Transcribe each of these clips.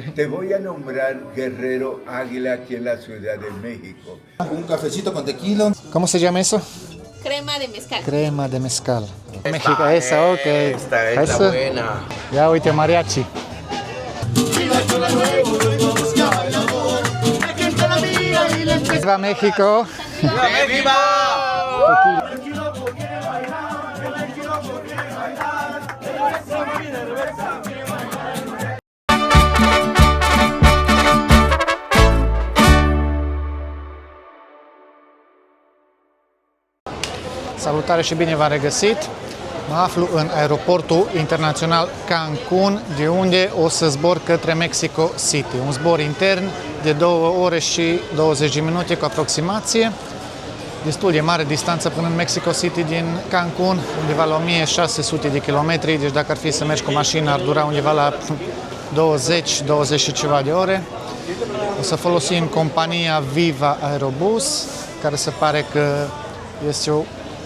Te voy a nombrar guerrero águila aquí en la Ciudad de México. Un cafecito con tequila. ¿Cómo se llama eso? Crema de mezcal. Crema de mezcal. México, esa, ok. Esta es la buena. Ya, uite, mariachi. ¡Viva México! ¡Viva! Salutare și bine v-am regăsit! Mă aflu în aeroportul internațional Cancun, de unde o să zbor către Mexico City. Un zbor intern de 2 ore și 20 de minute cu aproximație. Destul de mare distanță până în Mexico City din Cancun, undeva la 1600 de kilometri, deci dacă ar fi să mergi cu mașina ar dura undeva la 20 și ceva de ore. O să folosim compania Viva Aerobus, care se pare că este o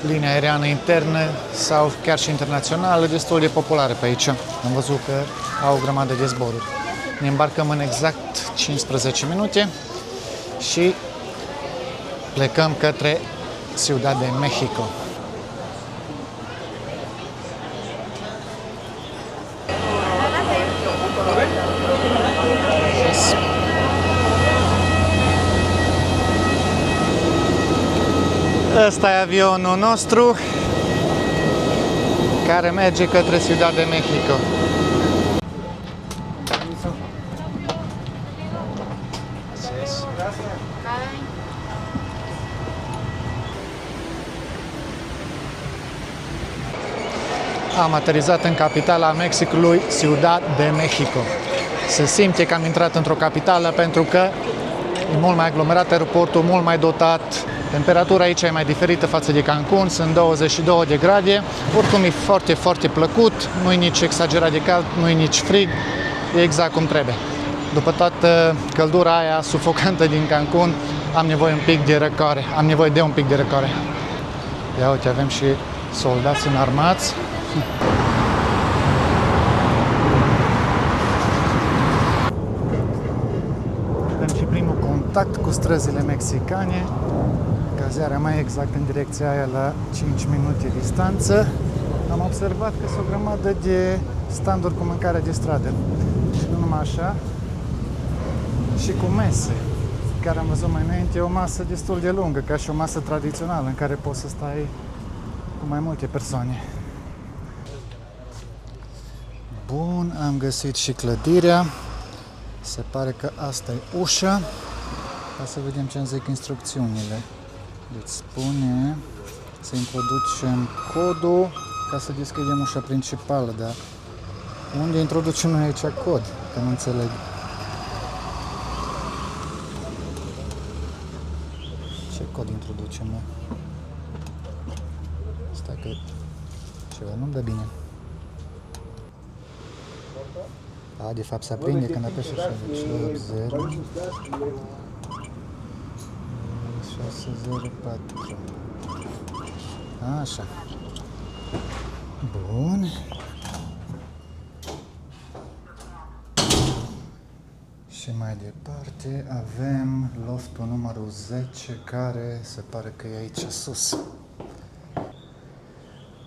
linie aeriană internă sau chiar și internațională, destul de populară pe aici. Am văzut că au o grămadă de zboruri. Ne îmbarcăm în exact 15 minute și plecăm către Ciudad de México. Ăsta e avionul nostru care merge către Ciudad de México. Am aterizat în capitala Mexicului, Ciudad de México. Se simte că am intrat într-o capitală pentru că e mult mai aglomerat aeroportul, mult mai dotat. Temperatura aici e mai diferită față de Cancun, sunt 22 de grade. Oricum e foarte, foarte plăcut, nu e nici exagerat de cald, nu e nici frig, e exact cum trebuie. După toată căldura aia sufocantă din Cancun, am nevoie un pic de răcoare, am nevoie de un pic de răcoare. Ia uite, avem și soldați înarmați. Avem și primul contact cu străzile mexicane. Cazarea mai exact în direcția aia la 5 minute distanță. Am observat că sunt o grămadă de standuri cu mâncare de stradă. Și nu numai așa, și cu mese. Chiar am văzut mai înainte o masă destul de lungă, ca și o masă tradițională în care poți să stai cu mai multe persoane. Bun, am găsit și clădirea. Se pare că asta e ușa. Ca să vedem ce îmi zic instrucțiunile. Deci spune să introducem codul ca să deschidem ușa principală, dar unde introducem noi aici cod? Că nu înțeleg. Ce cod introducem noi? Stai că ceva nu-mi dă bine. A, de fapt se aprinde când apeși așa, deci 0 604. Așa. Bun. Și mai departe avem loftul numărul 10, care se pare că e aici sus.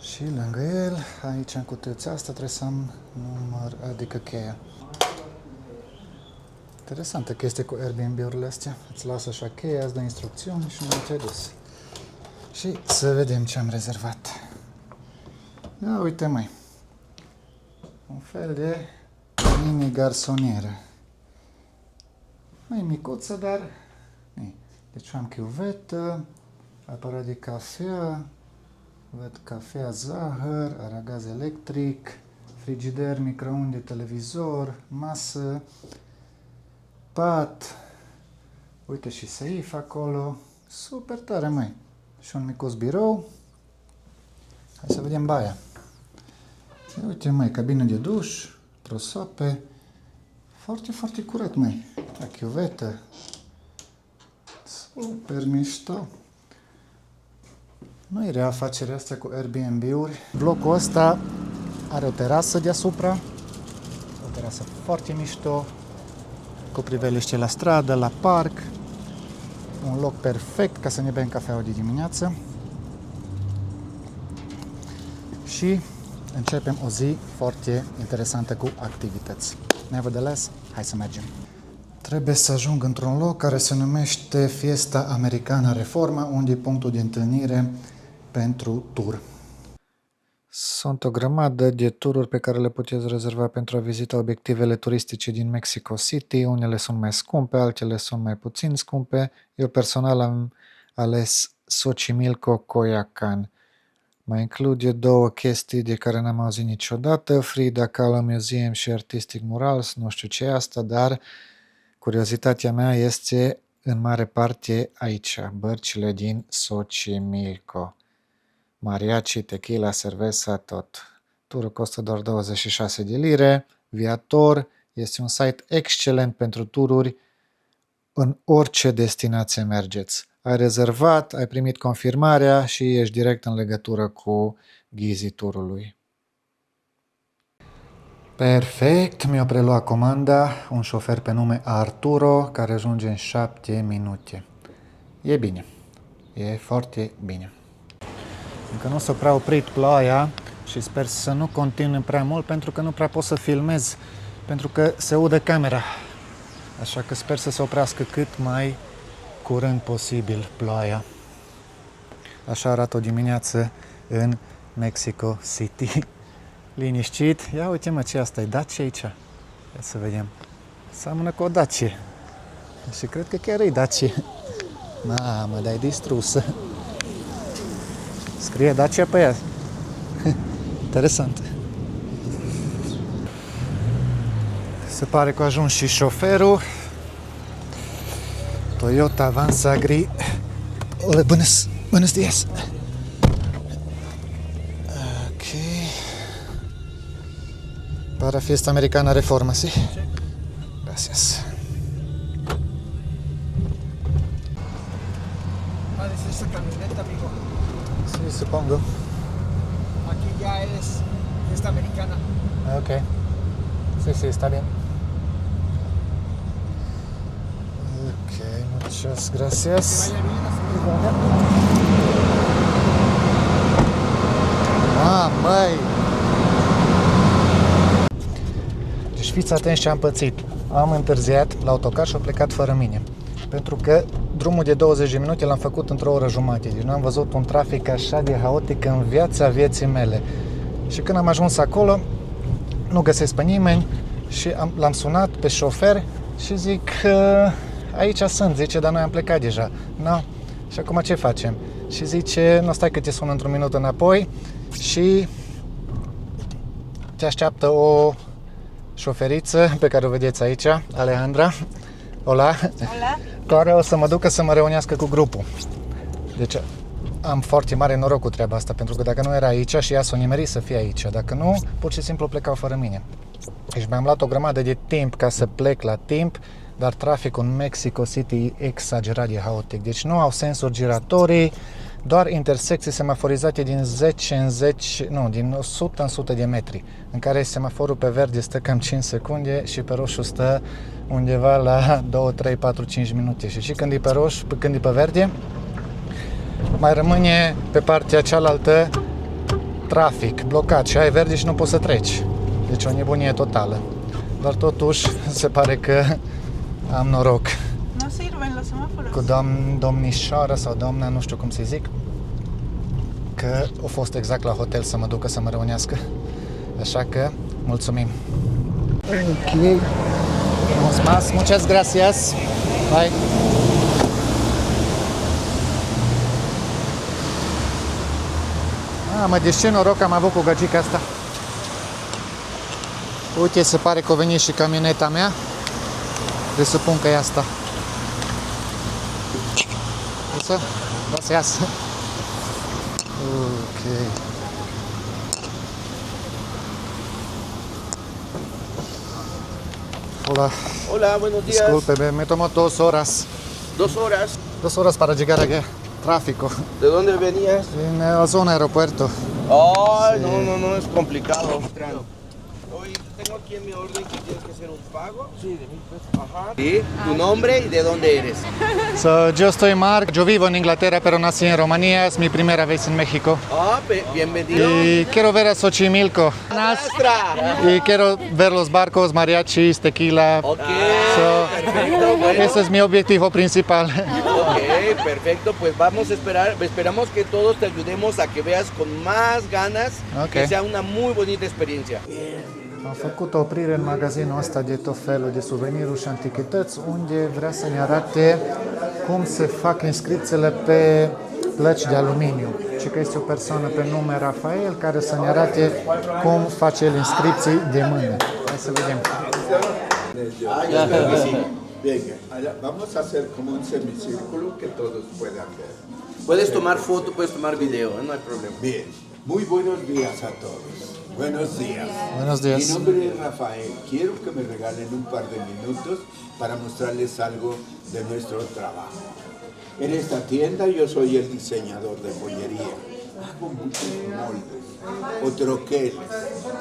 Și lângă el, aici în cutiuța asta trebuie să am număr, adică cheia. Interesantă chestie cu Airbnb-urile astea. Îți lasă așa cheia, îți dă instrucțiuni și nu te-ai dus. Și să vedem ce am rezervat. Ia uite mai. Un fel de mini garsonieră. Mai micuță, dar... Deci am chiuvetă, aparat de cafea, văd cafea, zahăr, aragaz electric, frigider, microunde, televizor, masă, pat, uite și seif acolo, super tare, măi. Și un micuț birou. Hai să vedem baia. Uite, măi, cabină de duș, prosoape, foarte, foarte curat, măi. La chiuvetă, super mișto. Nu e rea afacerea asta cu Airbnb-uri. Blocul ăsta are o terasă deasupra, o terasă foarte mișto, cu priveliște la stradă, la parc. Un loc perfect ca să ne bem cafeaua de dimineață. Și începem o zi foarte interesantă cu activități. Nevertheless, hai să mergem. Trebuie să ajung într-un loc care se numește Fiesta Americana Reforma, unde e punctul de întâlnire pentru tur. Sunt o grămadă de tururi pe care le puteți rezerva pentru a vizita obiectivele turistice din Mexico City. Unele sunt mai scumpe, altele sunt mai puțin scumpe. Eu personal am ales Xochimilco Coyoacán. Mai include două chestii de care n-am auzit niciodată, Frida Kahlo Museum și Artistic Murals, nu știu ce e asta, dar curiozitatea mea este în mare parte aici, bărcile din Xochimilco. Mariachi, tequila, cerveza, tot. Turul costă doar 26 de lire. Viator este un site excelent pentru tururi în orice destinație mergeți. Ai rezervat, ai primit confirmarea și ești direct în legătură cu ghizii turului. Perfect, mi-a preluat comanda un șofer pe nume Arturo care ajunge în 7 minute. E bine, e foarte bine. Încă nu s-a prea oprit ploaia și sper să nu continue prea mult pentru că nu prea pot să filmez, pentru că se udă camera. Așa că sper să se oprească cât mai curând posibil ploaia. Așa arată o dimineață în Mexico City. Liniștit. Ia uite mă, ce asta e Dacia aici. Ia să vedem. Seamănă cu o Dacia. Și cred că chiar e Dacia. Mamă, dar e distrusă. Scrie Dacia pe ea. Interesant. Se pare că a ajuns și șoferul. Toyota Avanza Gris. Hola, buenos días. Ok. Para Fiesta Americana Reforma, sí? Gracias. Es esa camioneta, amigo. Sí, supongo. Aquí ya es Fiesta Americana. Ok. Sí, sí, está bien. Ok, muchas gracias. Que vaya bien, hasta luego. Măi! Deci fiți atenți ce am pățit. Am întârziat la autocar și au plecat fără mine. Pentru că drumul de 20 de minute l-am făcut într-o oră jumate. Deci nu am văzut un trafic așa de haotic în viața vieții mele. Și când am ajuns acolo, nu găsesc pe nimeni și l-am sunat pe șofer și zic aici sunt, zice, dar noi am plecat deja. No. Și acum ce facem? Și zice, nu stai că te sun într-un minut înapoi și te așteaptă o șoferiță pe care o vedeți aici, Alejandra. Hola. Hola. Care o să mă ducă să mă reunească cu grupul. Deci am foarte mare noroc cu treaba asta, pentru că dacă nu era aici și ea s-o nimerit să fie aici, dacă nu, pur și simplu plecau fără mine. Deci mi-am luat o grămadă de timp ca să plec la timp, dar traficul în Mexico City e exagerat de haotic. Deci nu au sensuri giratorii, doar intersecții semaforizate din 10 în 10, nu, din 100 în 100 de metri, în care semaforul pe verde stă cam 5 secunde și pe roșu stă undeva la 2, 3, 4, 5 minute. Și când e pe roșu, când e pe verde, mai rămâne pe partea cealaltă trafic blocat și ai verde și nu poți să treci. Deci o nebunie totală. Dar totuși se pare că am noroc No sirven los semáforos. cu domnișoara sau doamna, nu știu cum să zic, că a fost exact la hotel să mă ducă să mă reunească. Așa că mulțumim. Ok. Muchas gracias. Bye. Mă, deci ce noroc am avut cu gagica asta. Uite, se pare că a venit și camioneta mea. Presupun că e asta. Eso? Gracias. Ok. Hola. Hola, buenos días. Disculpe, me tomó 2 horas. 2 horas. 2 horas para llegar aquí. Tráfico. ¿De dónde venías? En la zona aeropuerto. Ay, Sí. no, es complicado. Hoy tengo aquí en mi orden que tienes que hacer un pago. Sí, de 1,000 pesos. Ajá. Sí, tu nombre y de dónde eres. So, yo estoy Marc, yo vivo en Inglaterra, pero nací en Rumanía, es mi primera vez en México. Ah, bienvenido. Y quiero ver a Xochimilco. Nuestra. Y quiero ver los barcos, mariachis, tequila. Ok, So, perfecto. Bueno. ese es mi objetivo principal. Ok, perfecto. Pues vamos a esperamos que todos te ayudemos a que veas con más ganas, Ok. que sea una muy bonita experiencia. Am făcut o oprire în magazinul ăsta de tot felul de suveniruri și antichități, unde vrea să ne arate cum se fac inscripțiile pe plăci de aluminiu. Și că este o persoană pe nume Rafael care să ne arate cum face el inscripții de mână. Hai să vedem. Venga, vamos a hacer como un semicírculo que todos puedan ver. Puedes tomar foto, puedes tomar video, no hay problema. Bien, muy buenos días a todos. Buenos días. Buenos Mi días. nombre es Rafael. Quiero que me regalen un par de minutos para mostrarles algo de nuestro trabajo. En esta tienda yo soy el diseñador de joyería. Hago muchos moldes o troqueles.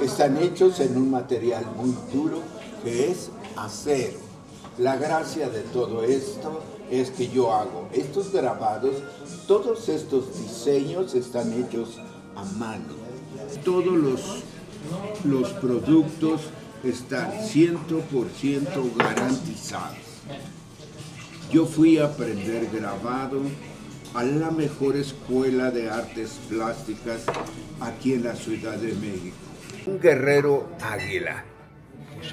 Están hechos en un material muy duro que es acero. La gracia de todo esto es que yo hago estos grabados, todos estos diseños están hechos a mano. Todos los productos están 100% garantizados. Yo fui a aprender grabado a la mejor escuela de artes plásticas aquí en la Ciudad de México. Un guerrero águila.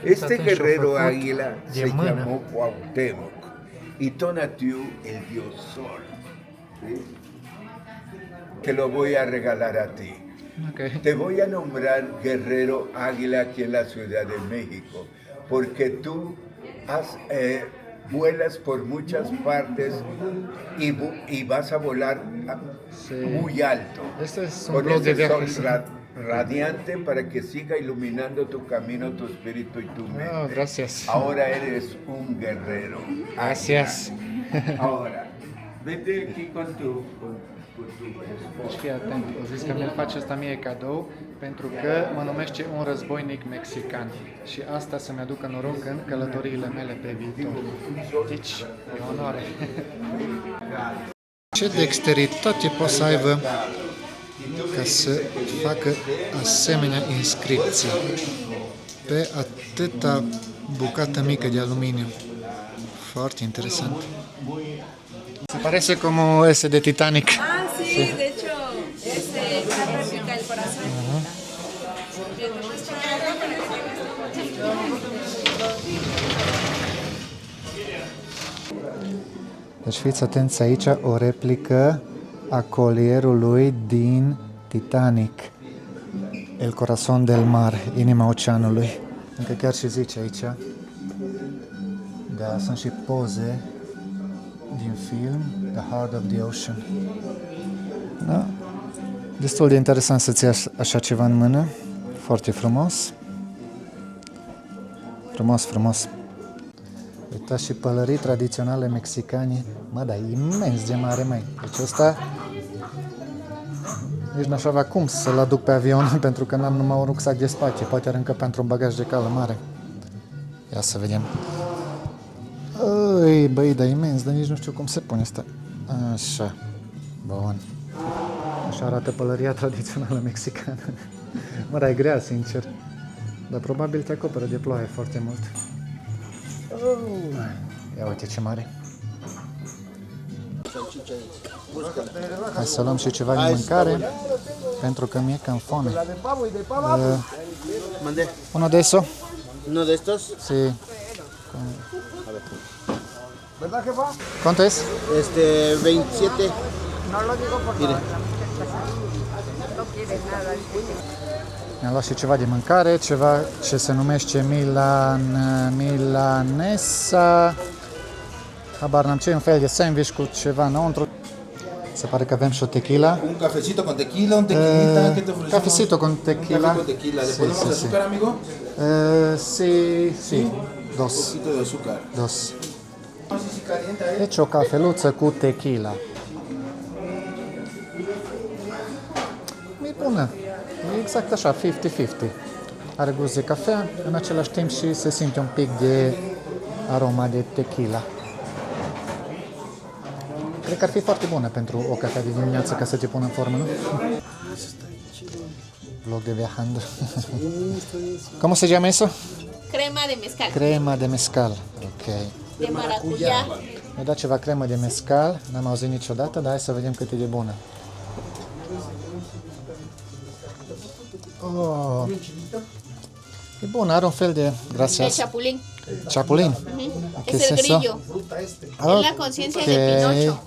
Este guerrero águila se llamó Cuauhtémoc y Tonatiuh el dios sol. ¿Sí? Te lo voy a regalar a ti. Okay. Te voy a nombrar guerrero águila aquí en la Ciudad de México, porque tú vuelas por muchas partes y vas a volar Sí. muy alto. Este es un Con blog de ese sol viajes. radiante para que siga iluminando tu camino, tu espíritu y tu mente. Oh, gracias. Ahora eres un guerrero. Gracias. Ahora, vete aquí con tu Deci fii atent, o zis că mi-l face asta mie cadou pentru că mă numește un războinic mexican și asta să-mi aducă noroc în călătoriile mele pe viitor. Deci, e onoare. Ce dexteritate poate să aibă ca să facă asemenea inscripții pe atâta bucată mică de aluminiu. Foarte interesant. Se parece como ese de Titanic. Ah, sí, de hecho, es una réplica del corazón. Deci fiți atenți aici, o replică a colierului din Titanic. El corazón del mar, inima oceanului. Încă chiar și zice aici. Da, sunt și poze din film, The Heart of the Ocean. Da. Destul de interesant să-ți iei așa ceva în mână. Foarte frumos. Frumos, frumos. Uitați și pălării tradiționale mexicane. Mă, da, imens de mare, mai. Deci ăsta nici n-aș avea cum să-l aduc pe avion pentru că n-am numai un rucsac de spate. Poate ar încăpea într-un bagaj de cală mare. Ia să vedem. Ăi, băi, da imens, dar nici nu știu cum se pune asta. Așa. Bun. Așa arată pălăria tradițională mexicană. Mă, da, e grea, sincer. Dar probabil te acoperă de ploaie foarte mult. Ia uite ce mare. Hai să luăm și ceva de mâncare, pentru că mi-e cam foame. Uno de eso? ¿Uno de estos? Sí. ¿Cuánto es? 27. Mi-am luat și ceva de mâncare, ceva ce se numește milanesa. Habar n-am ce, un fel de sandwich cu ceva înăuntru. Se pare că avem și o tequila. Un cafecito con tequila, un tequilita, ¿qué te ofrecemos? Cafecito con Un tequila. café con tequila. ¿Le Sí, ponemos sí, sí. azúcar, amigo? Sí, sí. Un Dos. poquito de azúcar. Dos. Deci o cafeluță cu tequila. E bună. E exact așa, 50-50. are gust de cafea, în același timp și se simte un pic de aroma de tequila. Cred că ar fi foarte bună pentru o cafea de dimineață ca să te pună în formă, nu? Vlog de viajando. ¿Cómo se llama eso? Crema de mezcal. Crema de mezcal. Ok. De maracuyá. Mi-a dat ceva cremă de mezcal, n-am auzit niciodată, dar hai să vedem cât e de bună. Oh. E bun, are un fel de... De Gracias. chapulín. Chapulín. ¿Qué Es el es eso? grillo. Es la conciencia de Pinocho.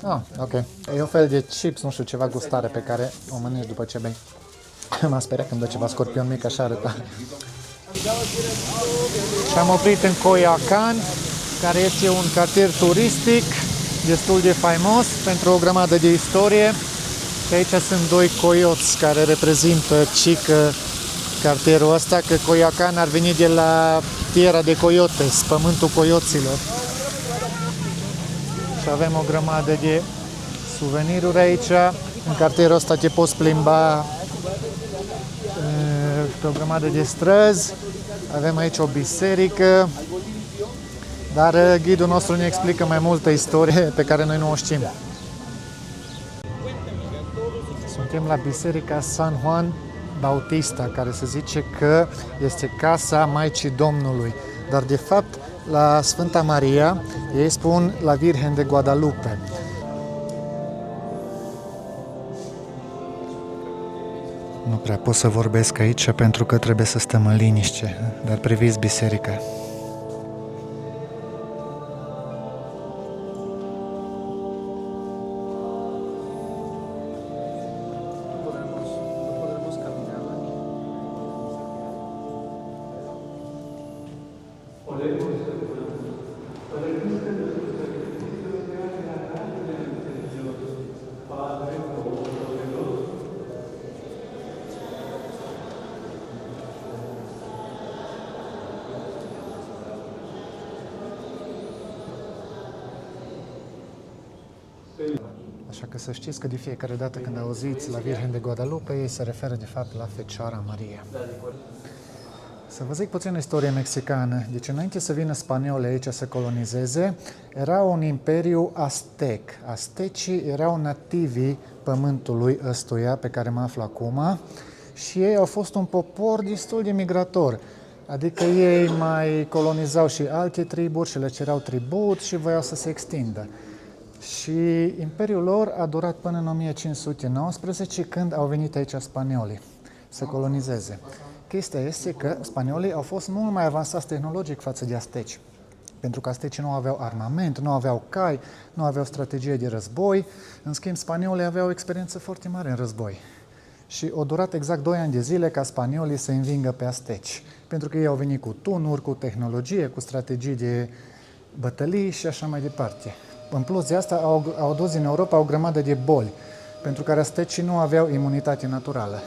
Ah, ok. E un fel de chips, nu știu, ceva gustare pe care o mănânci după ce bei. M-a speriat când dă ceva scorpion mic, așa arăta. Și am oprit în Coyoacán, care este un cartier turistic destul de faimos pentru o grămadă de istorie. Și aici sunt doi coioți care reprezintă cică cartierul ăsta, că Coyoacán ar veni de la Tierra de Coyotes, pământul coioților. Și avem o grămadă de suveniruri aici. În cartierul ăsta te poți plimba pe o grămadă de străzi. Avem aici o biserică, dar ghidul nostru ne explică mai multă istorie pe care noi nu o știm. Suntem la biserica San Juan Bautista, care se zice că este casa Maicii Domnului, dar de fapt la Sfânta Maria ei spun la Virgen de Guadalupe. Nu prea pot să vorbesc aici pentru că trebuie să stăm în liniște, dar priviți biserica. Așa că să știți că de fiecare dată când auziți la Virgen de Guadalupe, ei se referă de fapt la Fecioara Maria. Să vă zic puțin istorie mexicană. Deci înainte să vină spaniolii aici să colonizeze, era un imperiu aztec. Aztecii erau nativii pământului ăstuia pe care mă aflu acum și ei au fost un popor destul de migrator. Adică ei mai colonizau și alte triburi și le cereau tribut și voiau să se extindă. Și imperiul lor a durat până în 1519, când au venit aici spaniolii să colonizeze. Chestia este că spaniolii au fost mult mai avansați tehnologic față de azteci, pentru că aztecii nu aveau armament, nu aveau cai, nu aveau strategie de război. În schimb, spaniolii aveau o experiență foarte mare în război. Și au durat exact 2 ani de zile ca spaniolii să învingă pe azteci, pentru că ei au venit cu tunuri, cu tehnologie, cu strategii de bătălii și așa mai departe. În plus de asta, au adus în Europa o grămadă de boli, pentru care aztecii nu aveau imunitate naturală.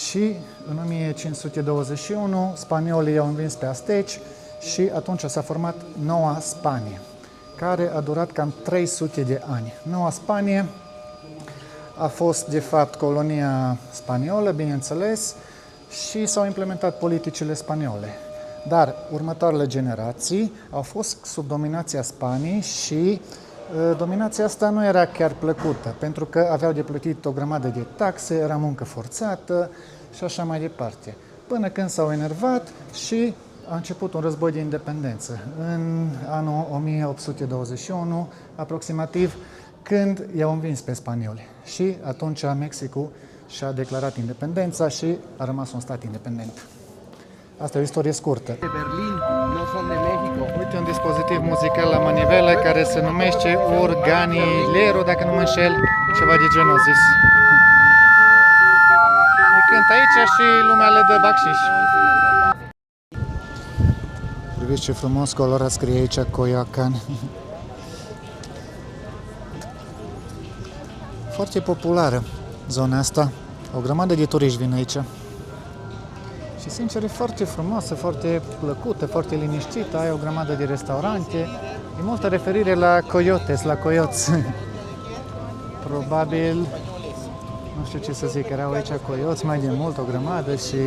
Și în 1521, spaniolii i-au învins pe azteci și atunci s-a format Noua Spanie, care a durat cam 300 de ani. Noua Spanie a fost, de fapt, colonia spaniolă, bineînțeles, și s-au implementat politicile spaniole. Dar următoarele generații au fost sub dominația Spaniei și dominația asta nu era chiar plăcută, pentru că aveau de plătit o grămadă de taxe, era muncă forțată și așa mai departe. Până când s-au enervat și a început un război de independență în anul 1821, aproximativ, când i-au învins pe spanioli. Și atunci Mexicul și-a declarat independența și a rămas un stat independent. Asta e o istorie scurtă. De Berlin, nu sunt de Mexico. Uite un dispozitiv muzical la manivele care se numește Organilero, dacă nu mă înșel, ceva de genul zis. Îi cânt aici și lumea le dă bacșiș. Priviți ce frumos colorat scrie aici Coyoacán. Foarte populară zona asta. O grămadă de turiști vin aici. Și sincer e foarte frumoasă, foarte plăcută, foarte liniștită, ai o grămadă de restaurante, e multă referire la coyotes, la coioți. Probabil nu știu ce să zic, erau aici coioți mai de mult, o grămadă și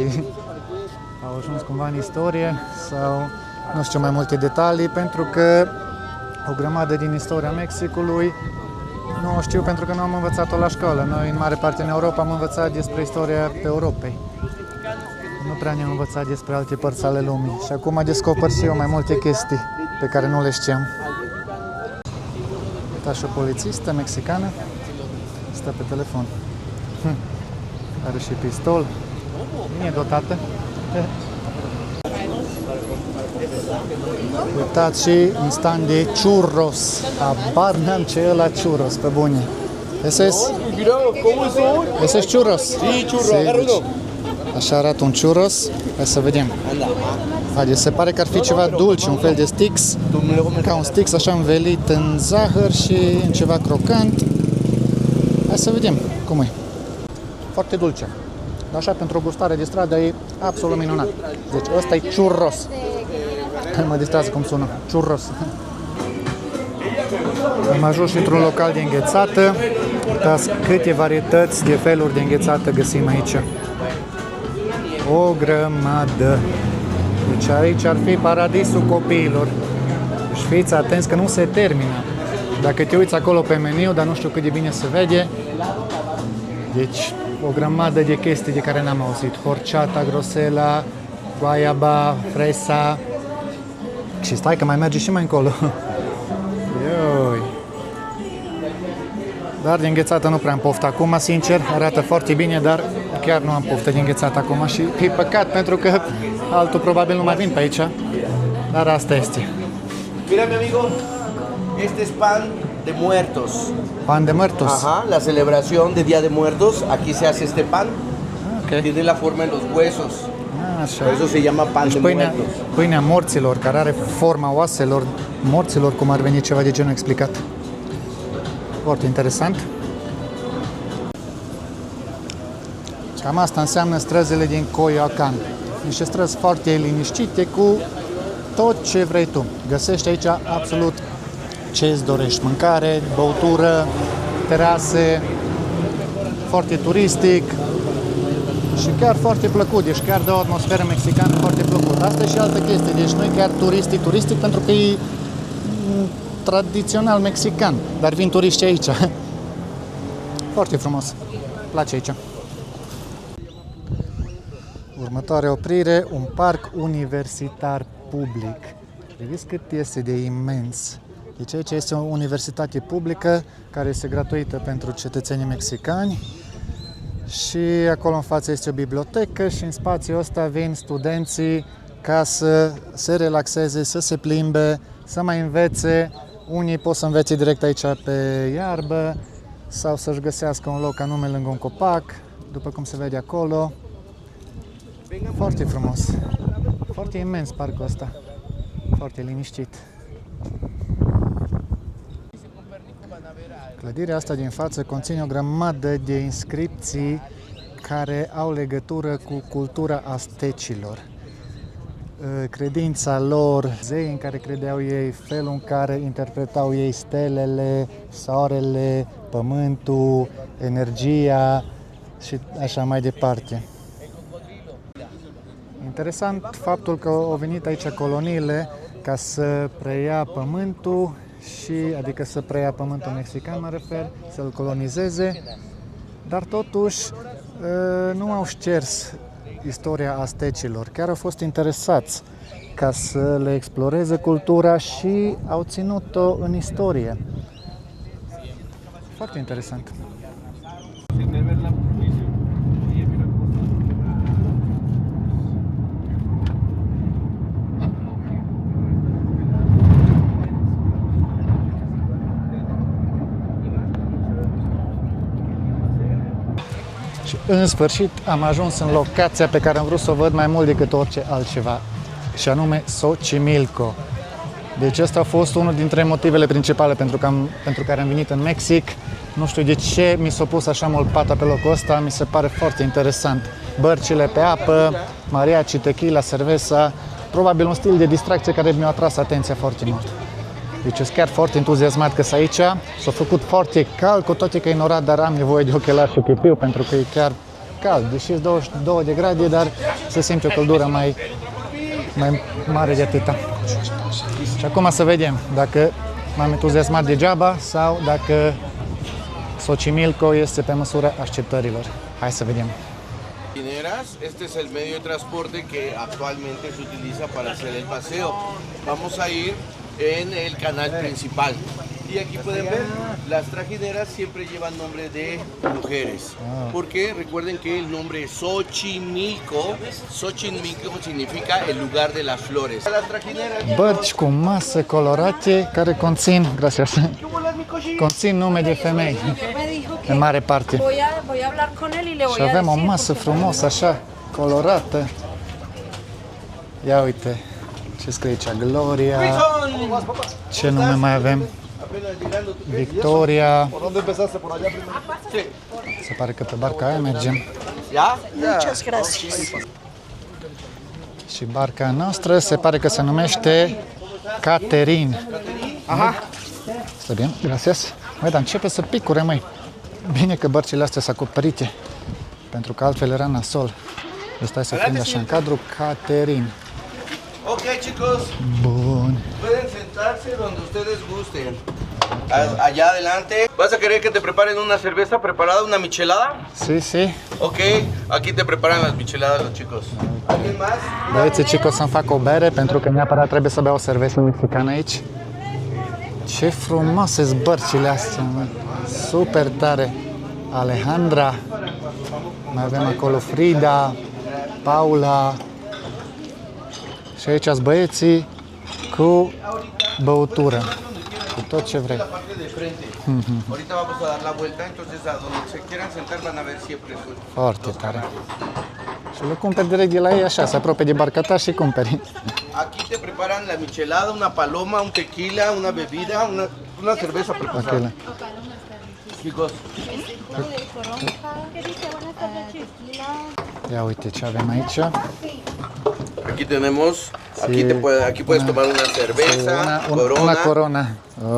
au ajuns cumva în istorie sau nu știu mai multe detalii, pentru că o grămadă din istoria Mexicului nu o știu pentru că nu am învățat-o la școală. Noi, în mare parte în Europa, am învățat despre istoria Europei. Nu prea ne-am învățat despre alte părți ale lumii. Și acum descoper și eu mai multe chestii pe care nu le știam. Uita și o polițistă mexicană stă pe telefon. Are și pistol. Bine dotată. Uitați și un stand de churros. Habar n-am ce e la churros, pe bune. Ese es churros. Sí, churro, agarra uno. Așa arată un churros. Hai să vedem. Haide, se pare că ar fi ceva dulce, un fel de sticks. Ca un sticks așa învelit în zahăr și în ceva crocant. Hai să vedem cum e. Foarte dulce. Dar așa, pentru o gustare de stradă e absolut minunat. Deci ăsta e churros. Mă distrează cum sună. Churros. Am ajuns într-un local de înghețată. Uitați câte varietăți de feluri de înghețată găsim aici. O grămadă. Deci aici ar fi paradisul copiilor. Deci fiți atenți că nu se termină. Dacă te uiți acolo pe meniu, dar nu știu cât de bine se vede. Deci o grămadă de chestii de care n-am auzit. Horchata, grosela, guayaba, fresa. Și stai că mai merge și mai încolo. Ioi. Dar de înghețată nu prea am poftă acum, sincer. Arată foarte bine, dar chiar nu am poftă de înghețată acum și e păcat pentru că altul probabil nu mai vin pe aici. Dar asta este. Mira, mi amigo, este es pan de muertos. Pan de muertos. Ajá, la celebración de Día de Muertos. Aquí se hace este pan. Ok. Tiene la forma en los huesos. Așa. Por eso se llama pan Deci de muertos. pâinea morților, care are forma oaselor morților, cum ar veni ceva de genul explicat. Foarte interesant. Cam asta înseamnă străzile din Coyoacán. Niște străzi foarte liniștite cu tot ce vrei tu. Găsești aici absolut ce îți dorești. Mâncare, băutură, terase, foarte turistic și chiar foarte plăcut. Deci chiar de o atmosferă mexicană foarte plăcut. Asta e și altă chestie. Deci nu e chiar turistic pentru că e tradițional mexican, dar vin turiști aici. Foarte frumos. Place aici. Următoarea oprire, un parc universitar public. Vedeți cât este de imens. Deci aici este o universitate publică care este gratuită pentru cetățenii mexicani și acolo în față este o bibliotecă și în spațiul ăsta vin studenții ca să se relaxeze, să se plimbe, să mai învețe. Unii pot să învețe direct aici pe iarbă sau să-și găsească un loc anume lângă un copac, după cum se vede acolo. Foarte frumos. Foarte imens parcul ăsta. Foarte liniștit. Clădirea asta din față conține o grămadă de inscripții care au legătură cu cultura aztecilor. Credința lor, zei în care credeau ei, felul în care interpretau ei stelele, soarele, pământul, energia și așa mai departe. Interesant faptul că au venit aici coloniile ca să preia pământul adică să preia pământul mexican, mă refer, să-l colonizeze, dar totuși nu au șters istoria aztecilor. Chiar au fost interesați ca să le exploreze cultura și au ținut-o în istorie. Foarte interesant. Și în sfârșit am ajuns în locația pe care am vrut să o văd mai mult decât orice altceva, și anume Xochimilco. Deci ăsta a fost unul dintre motivele principale pentru care am venit în Mexic. Nu știu de ce mi s-a pus așa mult pata pe locul ăsta, mi se pare foarte interesant. Bărcile pe apă, mariachi, tequila, cerveza, probabil un stil de distracție care mi-a atras atenția foarte mult. Deci sunt chiar foarte entuziasmat că sunt aici. S-a făcut foarte cald, cu toate că e norat, dar am nevoie de ochelari și chipiu pentru că e chiar cald. Deși sunt 22 de grade, dar se simte o căldură mai mare de atâta. Și acum să vedem dacă m-am entuziasmat degeaba sau dacă Xochimilco este pe măsura așteptărilor. Hai să vedem. Este es el medio de transporte que actualmente se utiliza para hacer el paseo. Vamos a ir en el canal principal. Y aquí pueden ver, las trajineras siempre llevan nombre de mujeres. Porque recuerden que el nombre es Xochimilco. Xochimilco significa el lugar de las flores. Las trajineras. Bărci cu masă colorate care conțin nume de femei, în mare parte. Voy a hablar con él y le Și voy a avem o decir. masă frumoasă, așa, colorată. Ia uite, ce scrie aici, Gloria, ce nume mai avem? Victoria. Se pare că pe barca aia mergem. ¿Ya? Muchas gracias. Și barca noastră se pare că se numește Catherine. Ajá. Stă bine, gracias. Măi, dar începe să picure, măi. Bine că bărcile astea sunt acoperite, pentru că altfel era nasol. Stai să prind așa în cadru, Catherine. Ok, chicos. Bun. Pueden sentarse donde ustedes gusten. Allá adelante. ¿Vas a querer que te preparen una cerveza preparada, una michelada? Sí, sí. Ok, aquí te preparan las micheladas los chicos. ¿Alguien más? Băieții, cică o să-mi fac o bere, pentru că neapărat trebuie să beau o cerveză mexicană aici. Ce frumoase sunt bărcile astea, mă. Super tare. Alejandra. Mai avem acolo Frida, Paula. Și aici sunt băieții cu băutură, cu tot ce vrei. Ahorita vamos a dar la vuelta, entonces a donde se quieran sentar van a ver siempre sus. Foarte tare. Și le cumperi direct de la ei așa, se apropie de barca ta și cumperi. Aquí te preparan la michelada, una paloma, un tequila, una bebida, una cerveza preparada. Ok. Chicos, Ia uite ce avem aici. aquí tenemos, aquí puedes tomar una cerveza, Una corona.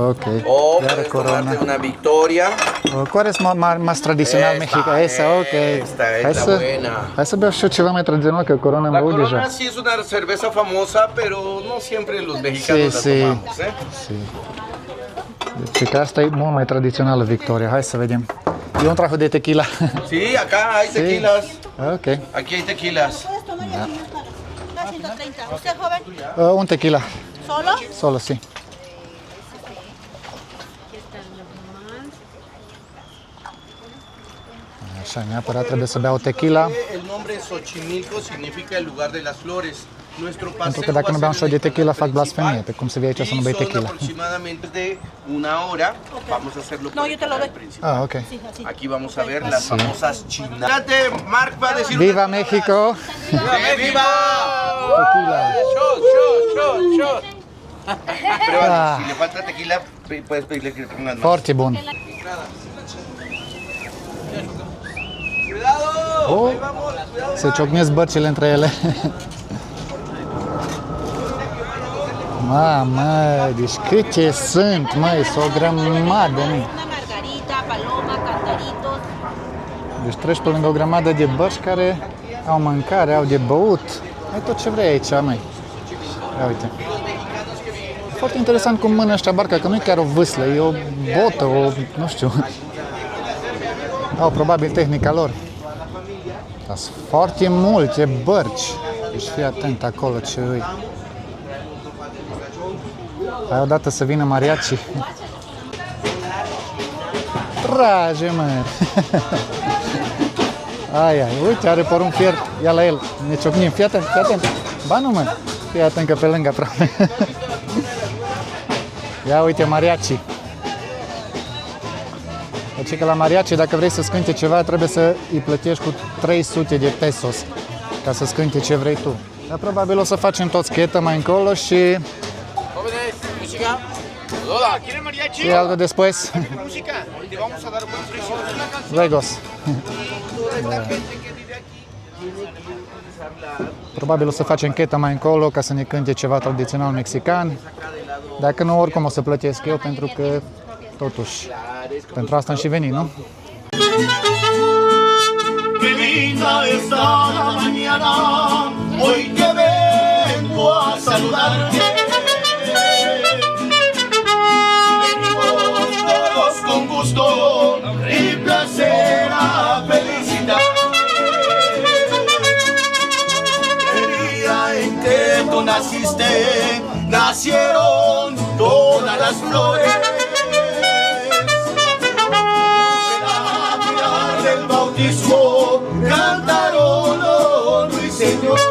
Ok. o Iar puedes corona. tomarte una victoria. Care es más tradițional Mexican? Esa, ok. Esta buena. Hai să beau și eu ceva mai tradițional, că corona am La băut Corona deja. sí es una cerveza famosa, pero no siempre los mexicanos Sí, la tomamos, ¿eh? Sí. Deci că asta e mult mai tradițională, Victoria. Hai să vedem. Eu un trago de tequila. Sí, acá hay tequilas. Ok. Aquí hay tequilas. 130. ¿Usted joven? Un tequila. ¿Solo? Solo, sí. Așa, neapărat trebuie să beau tequila. El nombre Xochimilco significa el lugar de las flores. Nuestro paseo Pentru că dacă nu beau și eu de tequila, fac blasfemie. Pe cum se vede aici să nu bei son tequila. aproximadamente de una hora. Vamos a hacerlo No, yo te lo doy. principio. Ah, ok. Sí, así. Aquí vamos a ver las famosas chinas. Marc va a decir Viva México! ¡Viva! Tequila. ¡Shot, shot, shot, shot! Pruébalo, Ah. si le falta tequila, puedes pedirle que le pongan más. Foarte bun. ¡Cuidado! Oh. Ahí vamos, cuidado. Se ciocnesc bărcile între ele. Mamă, deci câte sunt, măi, sunt o grămadă, măi. Una margarita, paloma, cantaritos. Deci treci pe lângă o grămadă de bărci care au mâncare, au de băut. Ai tot ce vrei aici, măi. Ia uite. Foarte interesant cum mână ăștia barca, că nu e chiar o vâslă, e o botă, nu știu. Au probabil tehnica lor. Dar sunt foarte multe bărci. Deci fii atent acolo ce îi. Hai odată să vină mariachi. Trage, mă! Ai, uite, are porumb fiert. Ia la el, ne ciocnim. Fii atent, fii atent. Ba nu, mă. Fii atent că pe lângă aproape. Ia uite, mariachi. Deci că la mariachi, dacă vrei să scânte ceva, trebuie să îi plătești cu 300 de pesos ca să scânte ce vrei tu. Dar probabil o să facem tot schetă mai încolo și... Jóvenes, música. Hola, ¿quieren mariachi? Y algo después. Música. Te vamos a dar un buen precio. Legos. Probabil o să facem chetă mai încolo ca să ne cânte ceva tradițional mexican. Acá del lado Dacă nu, oricum o să plătesc eu, pentru că, totuși, pentru asta am și venit, nu? Qué linda está la mañana, hoy que vengo a saludarte. Venimos todos con gusto y placer a felicitarte. El día en que tú naciste, nacieron todas las flores. El bautismo cantaron los ruiseñores.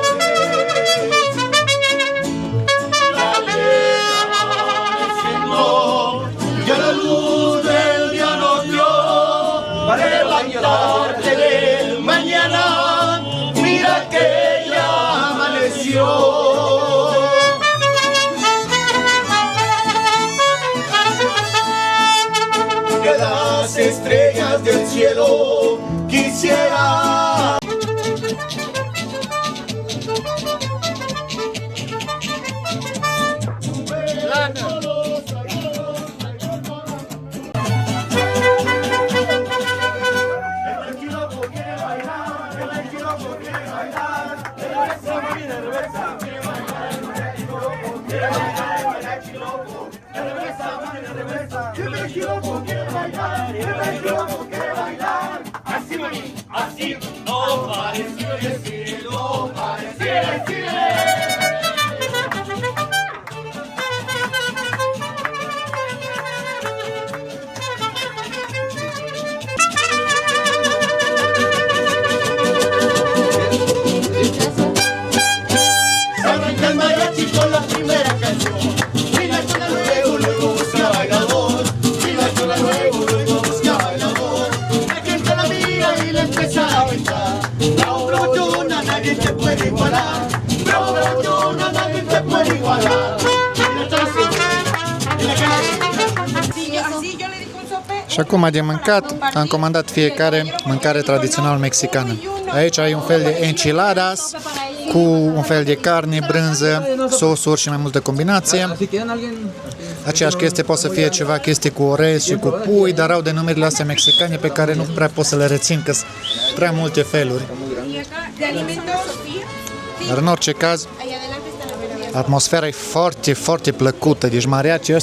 La letra amaneciendo, ya la luz del día nos dio para levantarte del mañana. Mira que ya amaneció. Que las estrellas del cielo quisiera. Así no pareció decirlo, parecía decirle. Se arranca el mariachi con la primera canción. Y la chola luego busca bailador. Y la chola luego busca bailador. La gente la mira y le empieza a bailar. Bravo, bravo, chona, nadie te puede igualar. Bravo, bravo, chona, nadie te puede igualar. Y la chola se... Y la cara... Así yo le di un sope. Și acum de mâncat, am comandat fiecare mâncare tradițional mexicană. Aici ai un fel de enchiladas cu un fel de carne, brânză, sosuri și mai multă combinație. Aceeași chestie poate să fie ceva chestie cu orez și cu pui, dar au denumirile astea mexicane pe care nu prea pot să le rețin, că sunt prea multe feluri. De alimentos. Dar în orice caz, atmosfera e foarte, foarte plăcută. Deci mariachii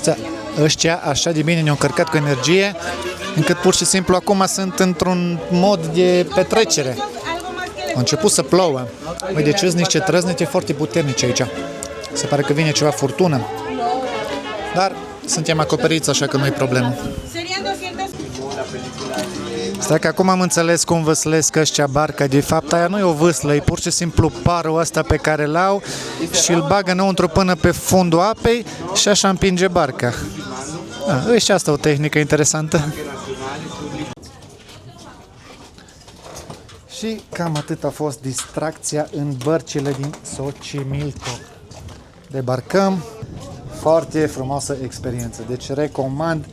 ăștia așa de bine ne-au încărcat cu energie, încât pur și simplu acum sunt într-un mod de petrecere. A început să plouă. Uite, deci sunt niște trăznete foarte puternice aici. Se pare că vine ceva furtună. Dar suntem acoperiți, așa că nu e problemă. Stai că acum am înțeles cum văslesc ăștia barca. De fapt, aia nu e o vâslă, e pur și simplu parul ăsta pe care l-au și îl bagă înăuntru până pe fundul apei și așa împinge barca. E și asta o tehnică interesantă. Și cam atât a fost distracția în bărcile din Xochimilco. Debarcăm, foarte frumoasă experiență. Deci recomand,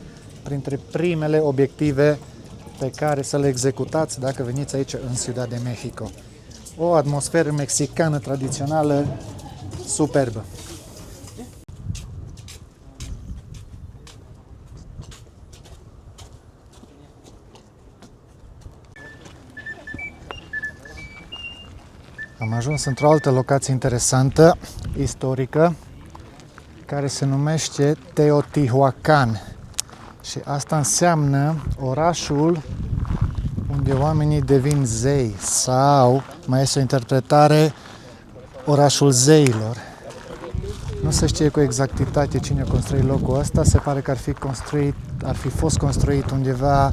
printre primele obiective pe care să le executați dacă veniți aici în Ciudad de Mexico. O atmosferă mexicană tradițională superbă. Am ajuns într-o altă locație interesantă, istorică, care se numește Teotihuacan. Și asta înseamnă orașul unde oamenii devin zei, sau, mai este o interpretare, orașul zeilor. Nu se știe cu exactitate cine a construit locul ăsta, se pare că ar fi fost construit undeva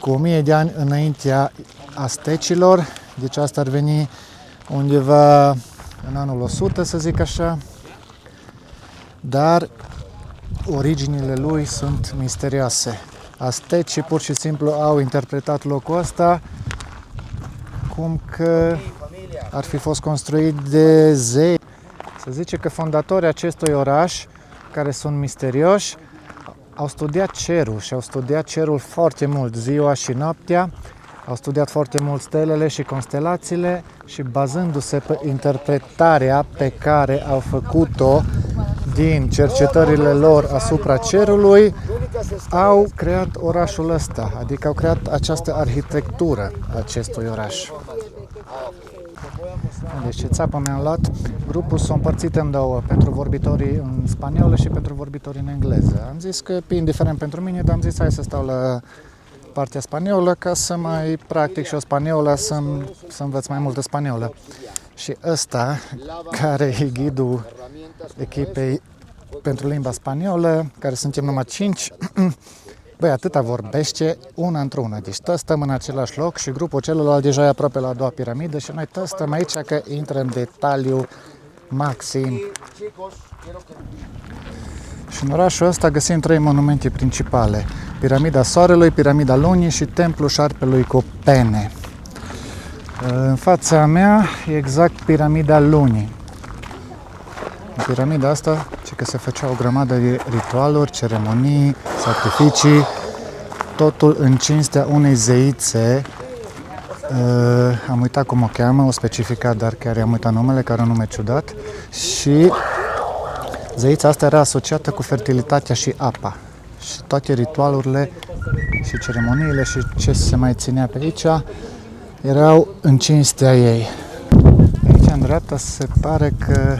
cu 1000 de ani înaintea aztecilor, deci asta ar veni undeva în anul 100, să zic așa, dar originile lui sunt misterioase. Aztecii pur și simplu au interpretat locul ăsta cum că ar fi fost construit de zei. Se zice că fondatorii acestui oraș, care sunt misterioși, au studiat cerul și au studiat cerul foarte mult, ziua și noaptea, au studiat foarte mult stelele și constelațiile și bazându-se pe interpretarea pe care au făcut-o din cercetările lor asupra cerului, au creat orașul ăsta, adică au creat această arhitectură a acestui oraș. Deci ce țapă mi-am luat, grupul s-a împărțit în două, pentru vorbitorii în spaniolă și pentru vorbitorii în engleză. Am zis că e indiferent pentru mine, dar am zis hai să stau la partea spaniolă ca să mai practic și o spaniolă, să învăț mai multă spaniolă. Și ăsta, care e ghidul echipei pentru limba spaniolă, care suntem numai 5, băi, atâta vorbește una într-una. Deci toți stăm în același loc și grupul celălalt deja e aproape la a doua piramidă și noi toți stăm aici că intră în detaliu maxim. Și în orașul ăsta găsim 3 monumente principale. Piramida Soarelui, Piramida Lunii și Templul Șarpelui cu pene. În fața mea e exact Piramida Lunii. În piramida asta, ci că se făcea o grămadă de ritualuri, ceremonii, sacrificii, totul în cinstea unei zeițe. Am uitat cum o cheamă, o specificat, dar chiar i-am uitat numele, care e un nume ciudat. Și zeița asta era asociată cu fertilitatea și apa. Și toate ritualurile și ceremoniile și ce se mai ținea pe aici erau în cinstea ei. Aici, în dreapta, se pare că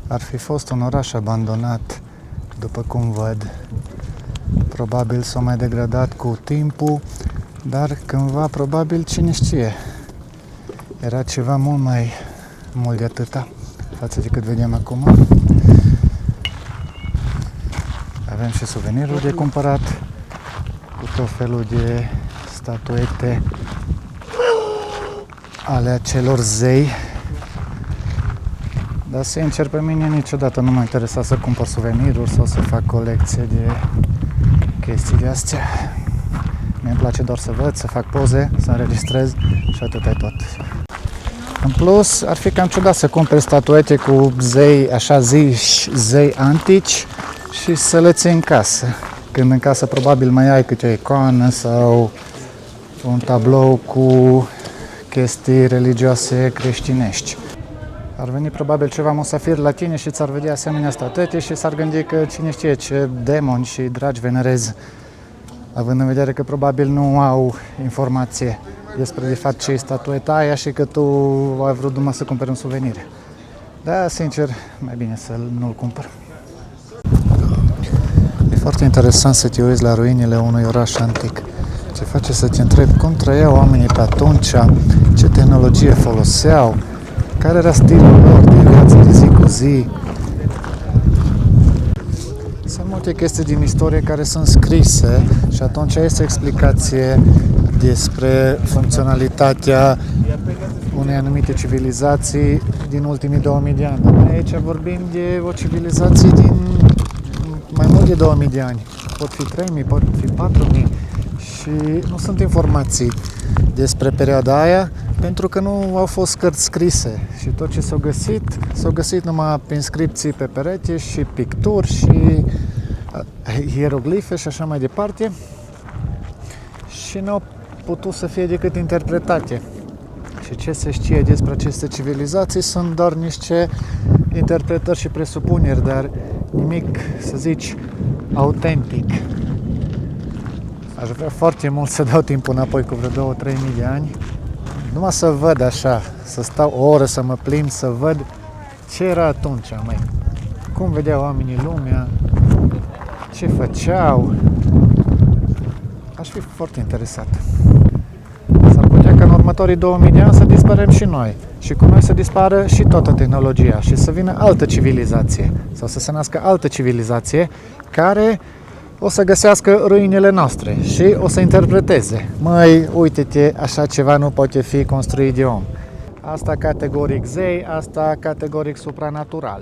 ar fi fost un oraș abandonat, după cum văd. Probabil s-a mai degradat cu timpul, dar cândva, probabil, cine știe, era ceva mult de atâta față de cât vedem acum. Avem și suveniruri de cumpărat, cu tot felul de statuete ale acelor zei. Dar sincer, pe mine niciodată nu m-a interesat să cumpăr suveniruri sau să fac colecție de chestii de astea. Mi-e place doar să văd, să fac poze, să înregistrez și atât e tot. În plus, ar fi cam ciudat să cumperi statuete cu zei, așa zici, zei antici și să le ții în casă. Când în casă probabil mai ai câte o icoană sau un tablou cu chestii religioase creștinești. Ar veni probabil ceva musafir la tine și ți-ar vedea asemenea statuete și s-ar gândi că cine știe ce demoni și dragi venerezi, având în vedere că probabil nu au informație despre de fapt ce e statueta aia și că tu ai vrut numai să cumperi un suvenir. Da, sincer, mai bine să nu-l cumpăr. E foarte interesant să te uiți la ruinile unui oraș antic. Ce face să te întrebi cum trăiau oamenii pe atunci, ce tehnologie foloseau, care era stilul lor de viață de zi cu zi. Sunt multe chestii din istorie care sunt scrise și atunci este o explicație despre funcționalitatea unei anumite civilizații din ultimii 2000 de ani. Noi aici vorbim de o civilizație din mai mult de 2000 de ani. Pot fi 3000, pot fi 4000 și nu sunt informații despre perioada aia pentru că nu au fost cărți scrise și tot ce s-au găsit numai pe inscripții pe perete și picturi și hieroglife și așa mai departe și nu au putut să fie decât interpretate. Și ce se știe despre aceste civilizații sunt doar niște interpretări și presupuneri, dar nimic, să zici, autentic. Aș vrea foarte mult să dau timpul înapoi cu vreo 2-3 mii de ani, numai să văd așa, să stau o oră, să mă plimb, să văd ce era atunci, măi. Cum vedeau oamenii lumea, ce făceau. Aș fi foarte interesat. S-ar putea ca în următorii 2000 de ani să dispărem și noi. Și cu noi să dispară și toată tehnologia și să vină altă civilizație. Sau să se nască altă civilizație care o să găsească ruinele noastre și o să interpreteze. Măi, uite-te, așa ceva nu poate fi construit de om. Asta categoric zei, asta categoric supranatural.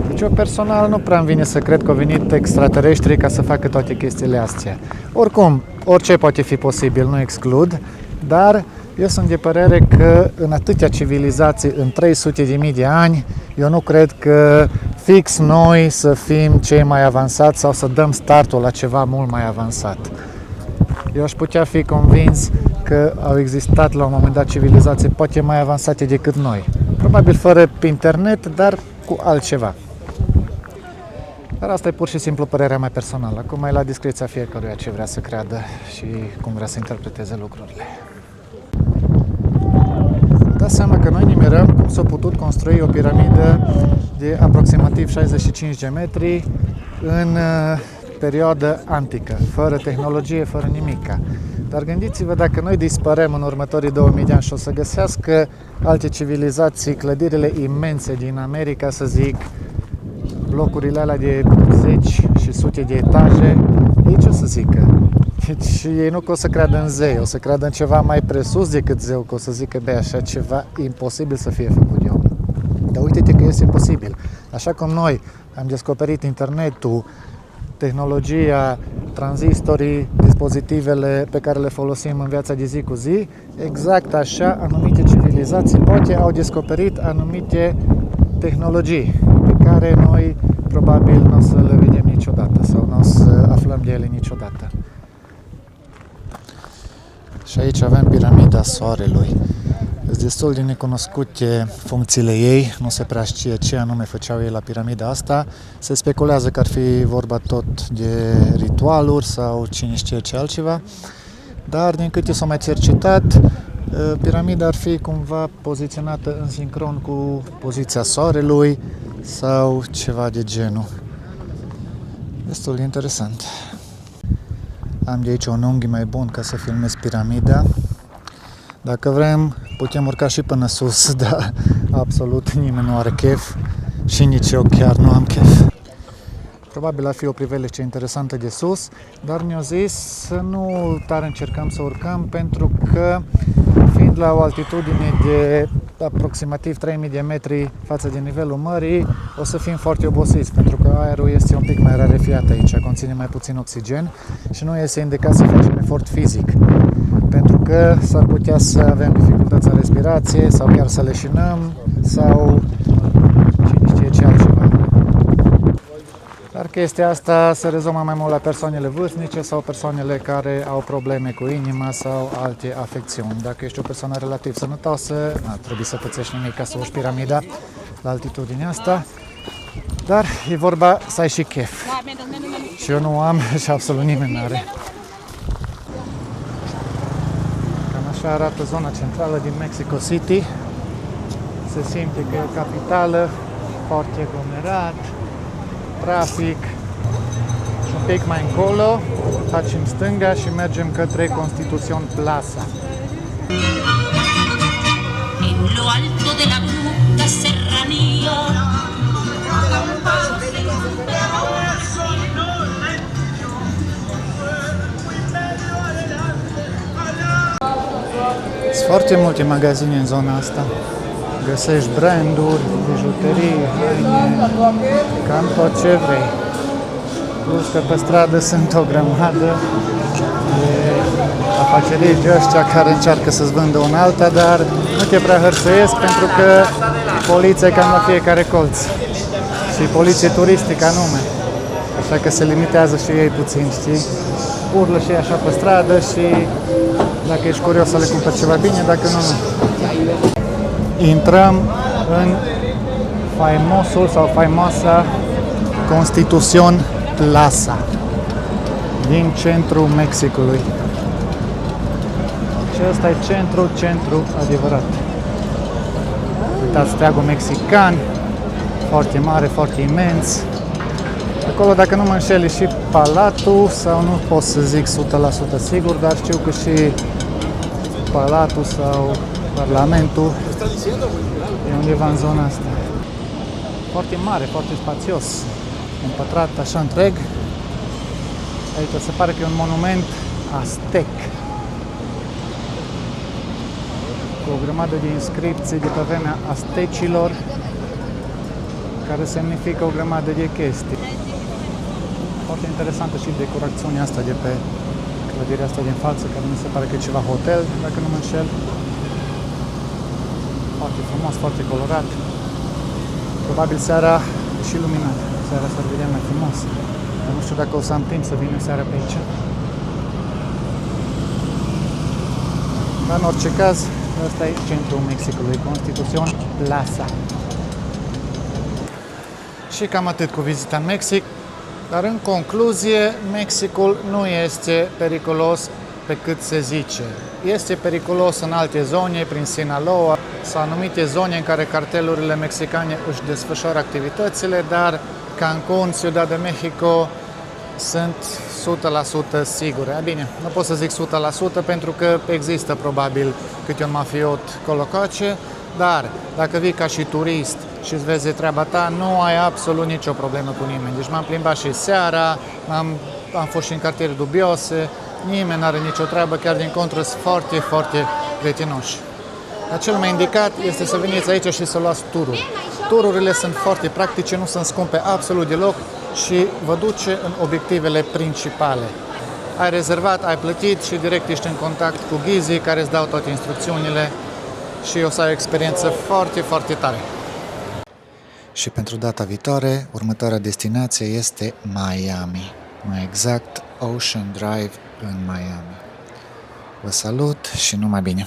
Deci eu personal nu prea îmi vine să cred că au venit extraterestri ca să facă toate chestiile astea. Oricum, orice poate fi posibil, nu exclud, dar eu sunt de părere că în atâtea civilizații, în 300.000 de ani, eu nu cred că fix noi să fim cei mai avansați sau să dăm startul la ceva mult mai avansat. Eu aș putea fi convins că au existat la un moment dat civilizații poate mai avansate decât noi. Probabil fără internet, dar cu altceva. Dar asta e pur și simplu părerea mea personală. Acum e la discreția fiecăruia ce vrea să creadă și cum vrea să interpreteze lucrurile. Dați seama că noi nimerăm cum s-a putut construi o piramidă de aproximativ 65 de metri în perioadă antică, fără tehnologie, fără nimica. Dar gândiți-vă dacă noi dispărem în următorii 2000 de ani și o să găsească alte civilizații, clădirile imense din America, să zic, blocurile alea de zeci și sute de etaje, ei ce o să zică? Deci ei nu că o să creadă în zei, o să creadă în ceva mai presus decât zeu, că o să zică, băi, așa ceva imposibil să fie făcut de om. Dar uite-te că este posibil. Așa cum noi am descoperit internetul, tehnologia, tranzistorii, dispozitivele pe care le folosim în viața de zi cu zi, exact așa anumite civilizații poate au descoperit anumite tehnologii pe care noi probabil nu o să le vedem niciodată sau nu o să aflăm de ele niciodată. Și aici avem piramida Soarelui. Sunt destul de necunoscute funcțiile ei, nu se prea știe ce anume făceau ei la piramida asta. Se speculează că ar fi vorba tot de ritualuri sau cine știe ce altceva, dar din câte s-a mai cercetat, piramida ar fi cumva poziționată în sincron cu poziția Soarelui sau ceva de genul. Destul de interesant. Am de aici un unghi mai bun ca să filmez piramida. Dacă vrem, putem urca și până sus, dar absolut nimeni nu are chef și nici eu chiar nu am chef. Probabil ar fi o priveliște interesantă de sus, dar mi-au zis să nu tare încercăm să urcăm, pentru că fiind la o altitudine de aproximativ 3000 de metri față de nivelul mării, o să fim foarte obosiți, pentru că aerul este un pic mai rarefiat aici, conține mai puțin oxigen și nu este indicat să facem efort fizic, pentru că s-ar putea să avem dificultăți în respirație sau chiar să leșinăm sau cine știe ce altceva. Dar chestia asta se rezumă mai mult la persoanele vârstnice sau persoanele care au probleme cu inima sau alte afecțiuni. Dacă ești o persoană relativ sănătoasă, nu ar trebui să pățești nimic ca să urci piramida la altitudinea asta. Dar e vorba să ai și chef. Și eu nu am și absolut nimeni nu are. Cam așa arată zona centrală din Mexico City. Se simte că e o capitală, foarte aglomerat, trafic. Și un pic mai încolo facem stânga și mergem către Constitución Plaza. En lo alto de la bruta serranía Sunt foarte multe magazine în zona asta. Găsești branduri, bijuterii, haine, cam tot ce vrei. Plus că pe stradă sunt o grămadă de afaceriști ăștia care încearcă să-ți vândă un alta, dar nu te prea hărțuiesc pentru că poliția e cam la fiecare colț. Și poliție turistică anume. Așa că se limitează și ei puțin, știi? Urlă și ei așa pe stradă și dacă ești curios să le cumperi ceva bine, dacă nu, nu. Intrăm în faimosul sau faimoasa Constitución Plaza din centrul Mexicului. Și ăsta e centru adevărat. Uitați, steagul mexican, foarte mare, foarte imens. Acolo, dacă nu mă înșel, e și palatul, sau nu pot să zic 100% sigur, dar știu că și palatul sau parlamentul e undeva în zona asta. Foarte mare, foarte spațios, împătrat așa întreg. Aici se pare că e un monument aztec, cu o grămadă de inscripții de pe vremea aztecilor, care semnifică o grămadă de chestii. Foarte interesantă și decorațiunea asta de pe clădirea asta din față, care mi se pare că e ceva hotel, dacă nu mă înșel. Foarte frumos, foarte colorat. Probabil seara e și luminat. Seara s-ar vedea mai frumos. Dar nu știu dacă o să am timp să vin seara pe aici. Dar în orice caz, ăsta e centrul Mexicului, Constitución Plaza. Și cam atât cu vizita în Mexic. Dar în concluzie, Mexicul nu este periculos pe cât se zice. Este periculos în alte zone, prin Sinaloa sau anumite zone în care cartelurile mexicane își desfășoară activitățile, dar Cancun, Ciudad de Mexico sunt 100% sigure. Bine, nu pot să zic 100% pentru că există probabil câte un mafiot colococe, dar dacă vii ca și turist și îți vezi treaba ta, nu ai absolut nicio problemă cu nimeni. Deci m-am plimbat și seara, am fost și în cartiere dubiose, nimeni nu are nicio treabă, chiar din contră sunt foarte, foarte prietenoși. Dar cel mai indicat este să veniți aici și să luați tururi. Tururile sunt foarte practice, nu sunt scumpe absolut deloc și vă duce în obiectivele principale. Ai rezervat, ai plătit și direct ești în contact cu ghizii care îți dau toate instrucțiunile și o să ai o experiență foarte, foarte tare. Și pentru data viitoare, următoarea destinație este Miami. Mai exact, Ocean Drive în Miami. Vă salut și numai bine!